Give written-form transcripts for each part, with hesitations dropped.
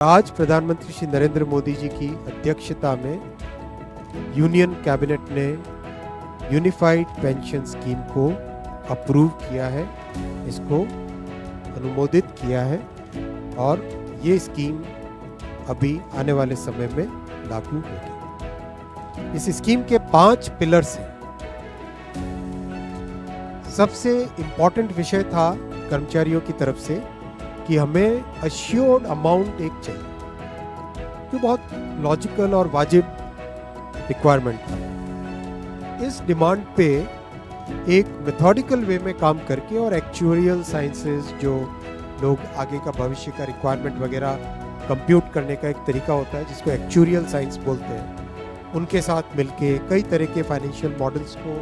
आज प्रधानमंत्री श्री नरेंद्र मोदी जी की अध्यक्षता में यूनियन कैबिनेट ने यूनिफाइड पेंशन स्कीम को अप्रूव किया है, इसको अनुमोदित किया है और ये स्कीम अभी आने वाले समय में लागू होगी। इस स्कीम के 5 पिलर्स हैं। सबसे इम्पोर्टेंट विषय था कर्मचारियों की तरफ से कि हमें अश्योर्ड अमाउंट एक चाहिए, जो बहुत लॉजिकल और वाजिब रिक्वायरमेंट था। इस डिमांड पे एक मेथोडिकल वे में काम करके और एक्चुअरियल साइंसेस, जो लोग आगे का भविष्य का रिक्वायरमेंट वगैरह कंप्यूट करने का एक तरीका होता है जिसको एक्चुअरियल साइंस बोलते हैं, उनके साथ मिलके कई तरह के फाइनेंशियल मॉडल्स को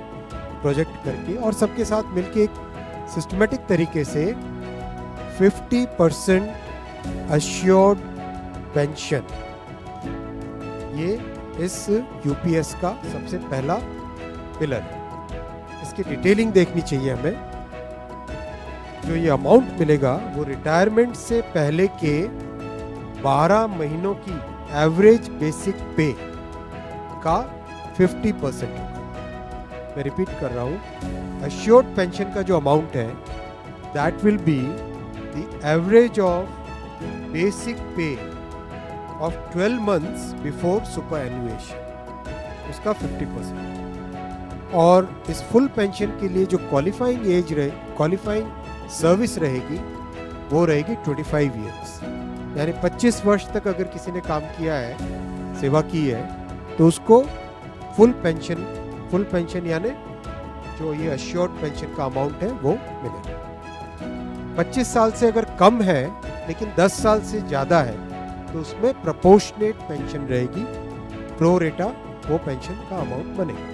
प्रोजेक्ट करके और सबके साथ मिलके एक सिस्टमेटिक तरीके से 50% अश्योर्ड पेंशन, ये इस यूपीएस का सबसे पहला पिलर है। इसकी डिटेलिंग देखनी चाहिए हमें। जो ये अमाउंट मिलेगा वो रिटायरमेंट से पहले के 12 महीनों की एवरेज बेसिक पे का 50% होगा। मैं रिपीट कर रहा हूँ, अश्योर्ड पेंशन का जो अमाउंट है that will be the average of basic pay of 12 months before superannuation, उसका 50%। और इस फुल पेंशन के लिए जो क्वालिफाइंग एज रहे, क्वालिफाइंग सर्विस रहेगी, वो रहेगी 25 ईयर्स, यानी 25 वर्ष तक अगर किसी ने काम किया है, सेवा की है, तो उसको फुल पेंशन यानी जो ये अश्योर्ड पेंशन का अमाउंट है वो मिलेगा। 25 साल से अगर कम है लेकिन 10 साल से ज़्यादा है तो उसमें प्रोपोर्शनेट पेंशन रहेगी, प्रो रेटा वो पेंशन का अमाउंट बनेगा।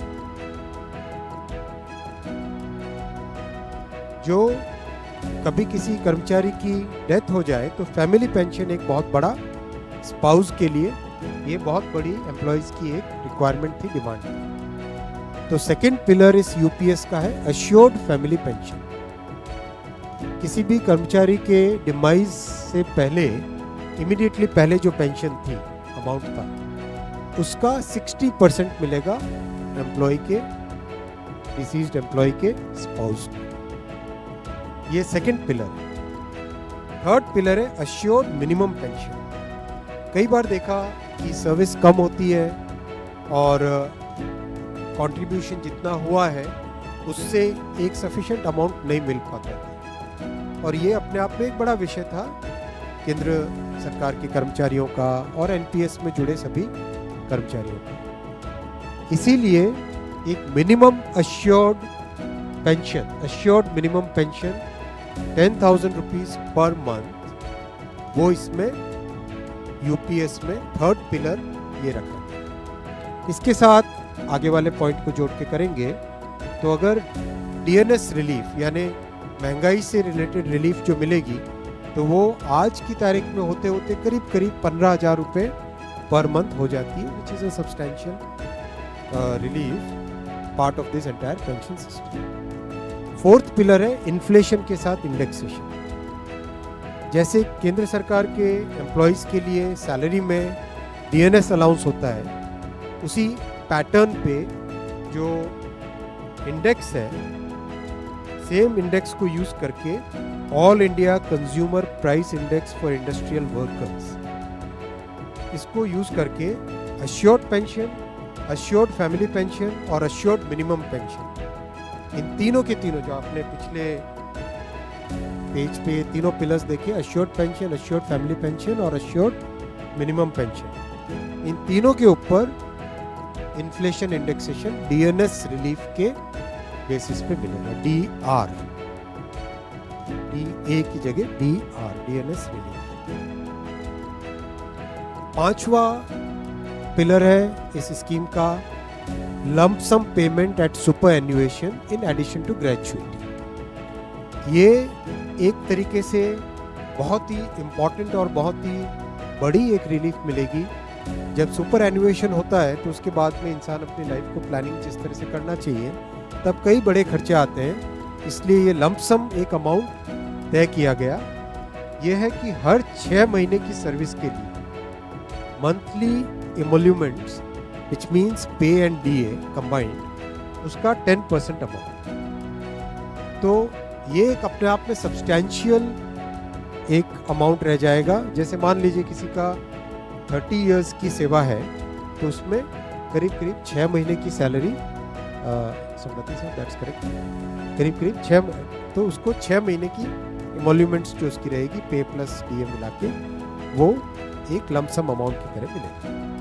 जो कभी किसी कर्मचारी की डेथ हो जाए तो फैमिली पेंशन एक बहुत बड़ा स्पाउस के लिए ये बहुत बड़ी एम्प्लॉयज की एक रिक्वायरमेंट थी, डिमांड थी। तो सेकंड पिलर इस यूपीएस का है अश्योर्ड फैमिली पेंशन। किसी भी कर्मचारी के डिमाइज से पहले, इमीडिएटली पहले जो पेंशन थी, अमाउंट था, उसका 60% मिलेगा एम्प्लॉय के, डिसीज्ड एम्प्लॉय के स्पाउस को। ये सेकंड पिलर है। थर्ड पिलर है अश्योर्ड मिनिमम पेंशन। कई बार देखा कि सर्विस कम होती है और कंट्रीब्यूशन जितना हुआ है उससे एक सफिशिएंट अमाउंट नहीं मिल पाता था, और ये अपने आप में एक बड़ा विषय था केंद्र सरकार के कर्मचारियों का और एनपीएस में जुड़े सभी कर्मचारियों का। इसीलिए एक minimum assured pension, assured minimum pension 10,000 rupees per month, वो इसमें यूपीएस में थर्ड पिलर ये रखा। इसके साथ आगे वाले पॉइंट को जोड़ के करेंगे तो अगर डीएनएस रिलीफ यानी महंगाई से रिलेटेड रिलीफ जो मिलेगी तो वो आज की तारीख में होते होते करीब 15,000 रुपये पर मंथ हो जाती है, which is a substantial relief part of this entire pension system. Fourth pillar है इन्फ्लेशन के साथ इंडेक्सेशन। जैसे केंद्र सरकार के एम्प्लॉयज़ के लिए सैलरी में डीएनएस अलाउंस होता है, उसी पैटर्न पे जो इंडेक्स है, सेम इंडेक्स को यूज करके all India consumer price index for industrial workers, इसको यूज करके assured pension, assured family pension और अश्योर्ड मिनिमम पेंशन, इन तीनों के तीनों जो आपने पिछले पेज पे तीनों पिलर्स देखे, assured pension, assured family pension और अश्योर्ड मिनिमम पेंशन, इन तीनों के ऊपर इन्फ्लेशन इंडेक्सेशन डीएनएस रिलीफ के बेसिस पे मिलेगा। डीआर, डीए की जगह डीआर, डीएनएस रिलीफ। 5वां पिलर है इस स्कीम का lump sum payment at superannuation in addition to gratuity. ये एक तरीके से बहुत ही इम्पोर्टेंट और बहुत ही बड़ी एक रिलीफ मिलेगी। जब सुपर एन्युएशन होता है तो उसके बाद में इंसान अपनी लाइफ को प्लानिंग जिस तरह से करना चाहिए तब कई बड़े खर्चे आते हैं, इसलिए ये लंप सम एक अमाउंट तय किया गया। ये है कि हर 6 महीने की सर्विस के लिए मंथली इमोल्यूमेंट्स विच मीन्स पे एंड डीए कंबाइंड, उसका 10% अमाउंट। तो ये एक अपने आप में सब्सटैंशियल एक अमाउंट रह जाएगा। जैसे मान लीजिए किसी का 30 इयर्स की सेवा है तो उसमें करीब करीब 6 महीने की salary, Sumati sir that's correct, करीब करीब 6, तो उसको 6 महीने की इमोल्यूमेंट्स जो उसकी रहेगी पे प्लस डीए मिला के, वो एक लमसम अमाउंट की तरह मिलेगी।